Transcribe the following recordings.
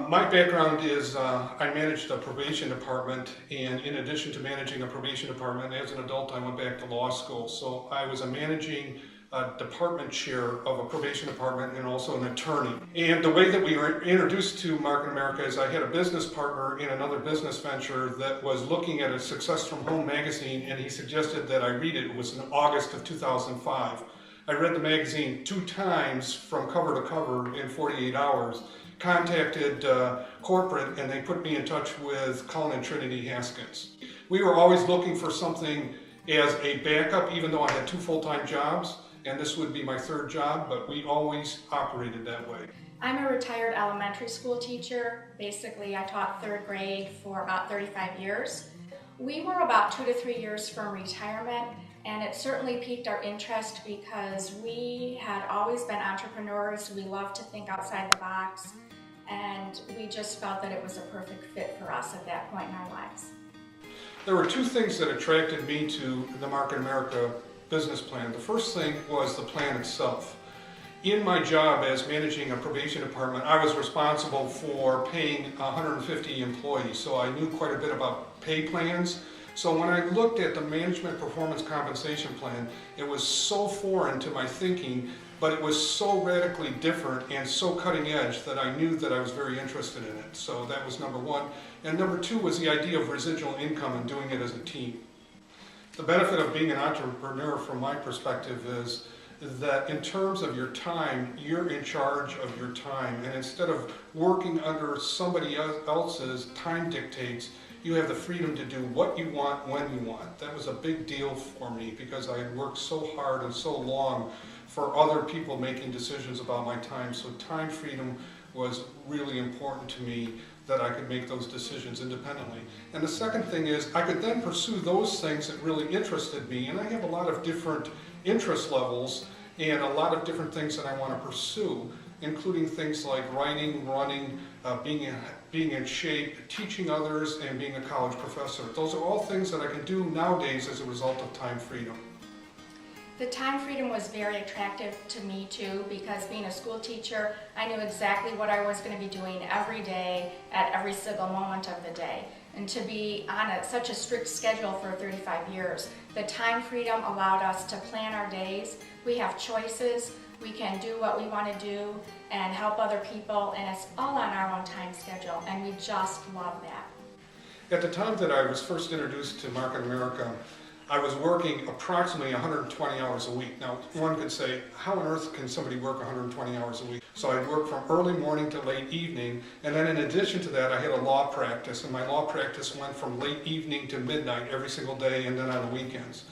My background is I managed a probation department, and in addition to managing a probation department, as an adult I went back to law school. So I was a managing department chair of a probation department and also an attorney. And the way that we were introduced to Market America is I had a business partner in another business venture that was looking at a Success from Home magazine, and he suggested that I read it. It was in August of 2005. I read the magazine 2 times from cover to cover in 48 hours, contacted corporate, and they put me in touch with Cullen and Trinity Haskins. We were always looking for something as a backup, even though I had 2 full-time jobs, and this would be my 3rd job, but we always operated that way. I'm a retired elementary school teacher. Basically, I taught 3rd grade for about 35 years. We were about 2 to 3 years from retirement, and it certainly piqued our interest because we had always been entrepreneurs. We loved to think outside the box, and we just felt that it was a perfect fit for us at that point in our lives. There were 2 things that attracted me to the Market America business plan. The first thing was the plan itself. In my job as managing a probation department, I was responsible for paying 150 employees, so I knew quite a bit about pay plans. So when I looked at the management performance compensation plan, it was so foreign to my thinking, but it was so radically different and so cutting edge that I knew that I was very interested in it. So that was number 1. And number 2 was the idea of residual income and doing it as a team. The benefit of being an entrepreneur from my perspective is that in terms of your time, you're in charge of your time, and instead of working under somebody else's time dictates, you have the freedom to do what you want when you want. That was a big deal for me because I had worked so hard and so long for other people making decisions about my time. So time freedom was really important to me, that I could make those decisions independently. And the second thing is I could then pursue those things that really interested me, and I have a lot of different interest levels and a lot of different things that I want to pursue, including things like writing, running, being in shape, teaching others, and being a college professor. Those are all things that I can do nowadays as a result of time freedom. The time freedom was very attractive to me too, because being a school teacher, I knew exactly what I was going to be doing every day at every single moment of the day. And to be on such a strict schedule for 35 years, the time freedom allowed us to plan our days. We have choices, we can do what we want to do and help other people, and it's all on our own time schedule, and we just love that. At the time that I was first introduced to Market America, I was working approximately 120 hours a week. Now, one could say, how on earth can somebody work 120 hours a week? So I'd work from early morning to late evening, and then in addition to that, I had a law practice, and my law practice went from late evening to midnight every single day, and then on the weekends.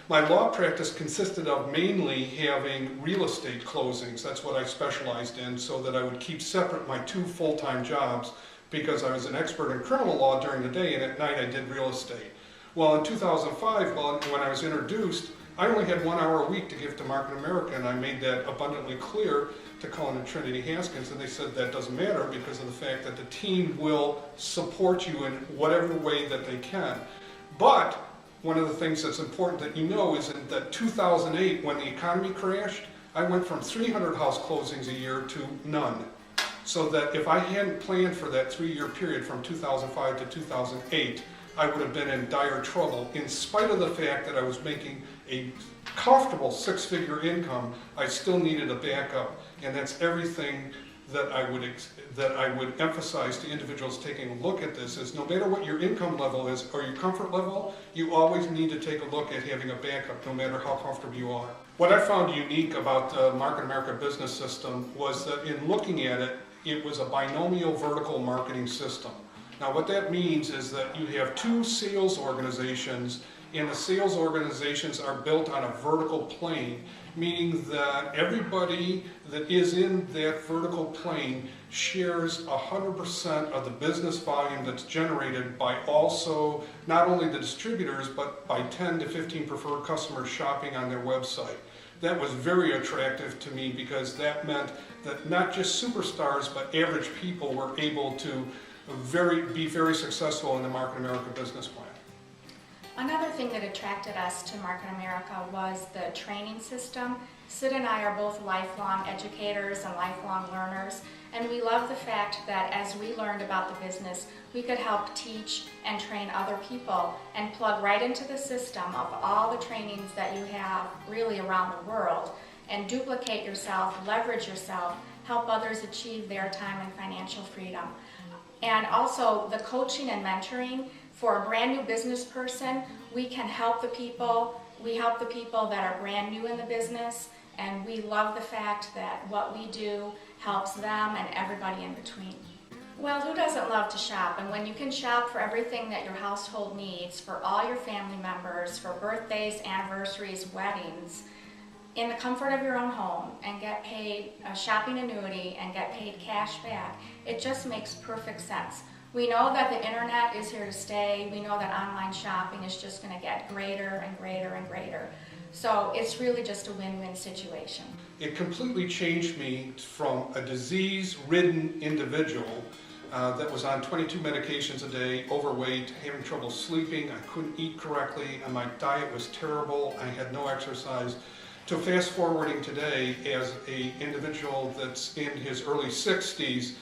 My law practice consisted of mainly having real estate closings. That's what I specialized in, so that I would keep separate my 2 full-time jobs, because I was an expert in criminal law during the day, and at night I did real estate. Well, in 2005, when I was introduced, I only had 1 hour a week to give to Market America, and I made that abundantly clear to Cullen and Trinity Haskins, and they said that doesn't matter because of the fact that the team will support you in whatever way that they can. But one of the things that's important that you know is in that 2008, when the economy crashed, I went from 300 house closings a year to none. So that if I hadn't planned for that 3-year period from 2005 to 2008, I would have been in dire trouble. In spite of the fact that I was making a comfortable 6-figure income, I still needed a backup, and that's everything that I would emphasize to individuals taking a look at this is no matter what your income level is or your comfort level, you always need to take a look at having a backup no matter how comfortable you are. What I found unique about the Market America business system was that in looking at it, it was a binomial vertical marketing system. Now what that means is that you have 2 sales organizations, and the sales organizations are built on a vertical plane, meaning that everybody that is in that vertical plane shares 100% of the business volume that's generated by also not only the distributors, but by 10 to 15 preferred customers shopping on their website. That was very attractive to me because that meant that not just superstars, but average people were able to be very successful in the Market America business plan. Another thing that attracted us to Market America was the training system. Sid and I are both lifelong educators and lifelong learners, and we love the fact that as we learned about the business, we could help teach and train other people and plug right into the system of all the trainings that you have really around the world and duplicate yourself, leverage yourself, help others achieve their time and financial freedom. And also the coaching and mentoring. For a brand new business person, we can help the people. We help the people that are brand new in the business, and we love the fact that what we do helps them and everybody in between. Well, who doesn't love to shop? And when you can shop for everything that your household needs, for all your family members, for birthdays, anniversaries, weddings, in the comfort of your own home, and get paid a shopping annuity and get paid cash back, it just makes perfect sense. We know that the internet is here to stay. We know that online shopping is just going to get greater and greater and greater. So it's really just a win-win situation. It completely changed me from a disease-ridden individual that was on 22 medications a day, overweight, having trouble sleeping, I couldn't eat correctly, and my diet was terrible, I had no exercise, to fast forwarding today as an individual that's in his early 60s,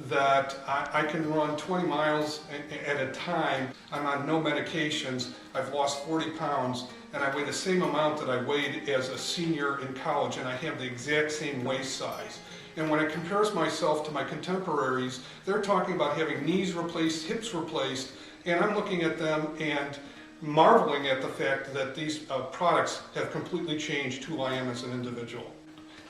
that I can run 20 miles at a time. I'm on no medications. I've lost 40 pounds, and I weigh the same amount that I weighed as a senior in college, and I have the exact same waist size. And when it compares myself to my contemporaries, they're talking about having knees replaced, hips replaced, and I'm looking at them and marveling at the fact that these products have completely changed who I am as an individual.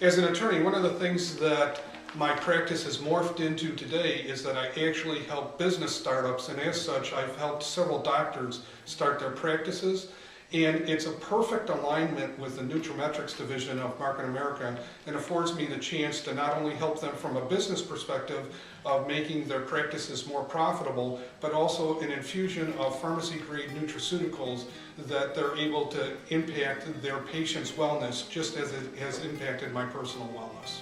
As an attorney, one of the things that my practice has morphed into today is that I actually help business startups, and as such I've helped several doctors start their practices, and it's a perfect alignment with the Nutrimetrics division of Market America, and affords me the chance to not only help them from a business perspective of making their practices more profitable, but also an infusion of pharmacy-grade nutraceuticals that they're able to impact their patients' wellness just as it has impacted my personal wellness.